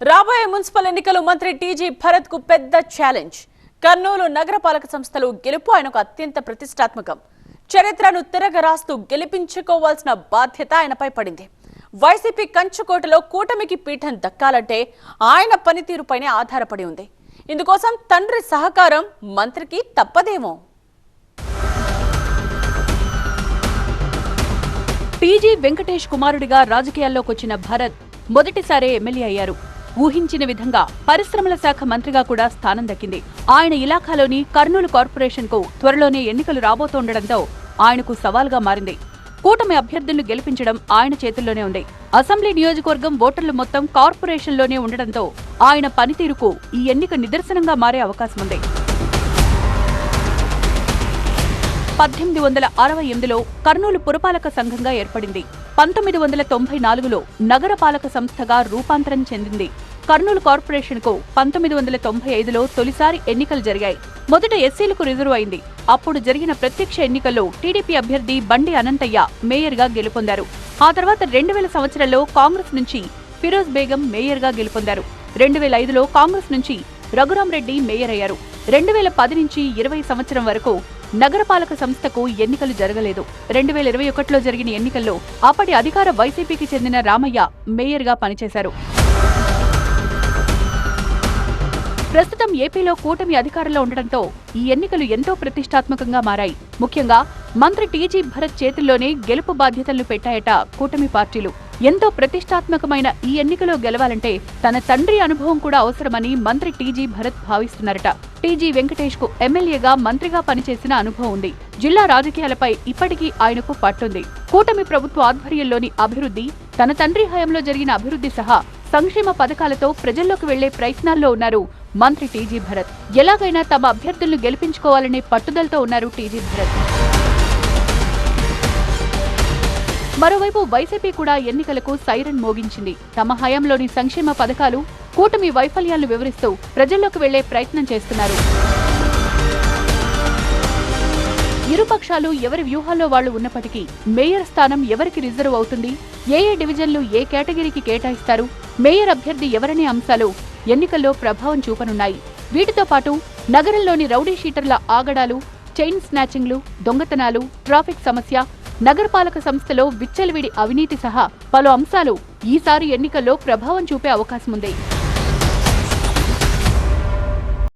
రాబోయే మున్సిపల్ ఎన్నికలు మంత్రి టీజీ భరత్ కు పెద్ద ఛాలెంజ్. కర్నూలు నగరపాలక సంస్థలు గెలుపు ఆయనకు అత్యంత ప్రతిష్టాత్మకం. చరిత్రను తిరగరాస్తూ గెలిపించుకోవాల్సిన బాధ్యత ఆయనపై పడింది. వైసీపీ కంచుకోటలో కూటమికి పీఠం దక్కాలంటే ఆయన పనితీరుపైనే ఆధారపడి ఉంది. ఇందుకోసం తండ్రి సహకారం మంత్రికి తప్పదేమో. టీజీ వెంకటేష్ కుమారుడిగా రాజకీయాల్లోకి వచ్చిన భరత్ మొదటిసారే ఎమ్మెల్యే అయ్యారు. ఊహించిన విధంగా పరిశ్రమల శాఖ మంత్రిగా కూడా స్థానం దక్కింది. ఆయన ఇలాఖాలోని కర్నూలు కార్పొరేషన్ కు త్వరలోనే ఎన్నికలు రాబోతుండటంతో ఆయనకు సవాల్గా మారింది. కూటమి అభ్యర్థులను గెలిపించడం ఆయన చేతుల్లోనే ఉంది. అసెంబ్లీ నియోజకవర్గం ఓటర్లు మొత్తం కార్పొరేషన్లోనే ఉండడంతో ఆయన పనితీరుకు ఈ ఎన్నిక నిదర్శనంగా మారే అవకాశముంది. 1868లో కర్నూలు పురపాలక సంఘంగా ఏర్పడింది. 1994లో నగరపాలక సంస్థగా రూపాంతరం చెందింది. కర్నూలు కార్పొరేషన్ కు 1995లో తొలిసారి ఎన్నికలు జరిగాయి. మొదట ఎస్సీలకు రిజర్వ్ అయింది. అప్పుడు జరిగిన ప్రత్యక్ష ఎన్నికల్లో టీడీపీ అభ్యర్థి బండి అనంతయ్య మేయర్గా గెలుపొందారు. ఆ తర్వాత 2000 సంవత్సరంలో కాంగ్రెస్ నుంచి ఫిరోజ్ బేగం మేయర్గా గెలుపొందారు. 2005లో కాంగ్రెస్ నుంచి రఘురాం రెడ్డి మేయర్ అయ్యారు. 2010 నుంచి 20 సంవత్సరం వరకు నగరపాలక సంస్థకు ఎన్నికలు జరగలేదు. 2021లో జరిగిన ఎన్నికల్లో అప్పటి అధికార వైసీపీకి చెందిన రామయ్య మేయర్గా పనిచేశారు. ప్రస్తుతం ఏపీలో కూటమి అధికారంలో ఉండటంతో ఈ ఎన్నికలు ఎంతో ప్రతిష్టాత్మకంగా మారాయి. ముఖ్యంగా మంత్రి టీజీ భరత్ చేతుల్లోనే గెలుపు బాధ్యతలను పెట్టాయట కూటమి పార్టీలు. ఎంతో ప్రతిష్టాత్మకమైన ఈ ఎన్నికలో గెలవాలంటే తన తండ్రి అనుభవం కూడా అవసరమని మంత్రి టీజీ భరత్ భావిస్తున్నారట. టీజీ వెంకటేష్ కు ఎమ్మెల్యేగా మంత్రిగా పనిచేసిన అనుభవం ఉంది. జిల్లా రాజకీయాలపై ఇప్పటికీ ఆయనకు పట్టుంది. కూటమి ప్రభుత్వ ఆధ్వర్యంలోని అభివృద్ధి, తన తండ్రి హయాంలో జరిగిన అభివృద్ధి సహా సంక్షేమ పథకాలతో ప్రజల్లోకి వెళ్లే ప్రయత్నాల్లో ఉన్నారు మంత్రి టీజీ భరత్. ఎలాగైనా తమ అభ్యర్థులను గెలిపించుకోవాలనే పట్టుదలతో ఉన్నారు టీజీ భరత్. మరోవైపు వైసీపీ కూడా ఎన్నికలకు సైరన్ మోగించింది. తమ హయాంలోని సంక్షేమ పథకాలు, కూటమి వైఫల్యాలను వివరిస్తూ ప్రజల్లోకి వెళ్లే ప్రయత్నం చేస్తున్నారు. ఇరుపక్షాలు ఎవరి వ్యూహాల్లో వాళ్లు ఉన్నప్పటికీ మేయర్ స్థానం ఎవరికి రిజర్వ్ అవుతుంది, ఏ డివిజన్లు ఏ కేటగిరీకి కేటాయిస్తారు, మేయర్ అభ్యర్థి ఎవరనే అంశాలు ఎన్నికల్లో ప్రభావం చూపనున్నాయి. వీటితో పాటు నగరంలోని రౌడీ షీటర్ల ఆగడాలు, చైన్ స్నాచింగ్లు, దొంగతనాలు, ట్రాఫిక్ సమస్య, నగరపాలక సంస్థలో విచ్చలవిడి అవినీతి సహా పలు అంశాలు ఈసారి ఎన్నికల్లో ప్రభావం చూపే అవకాశముంది.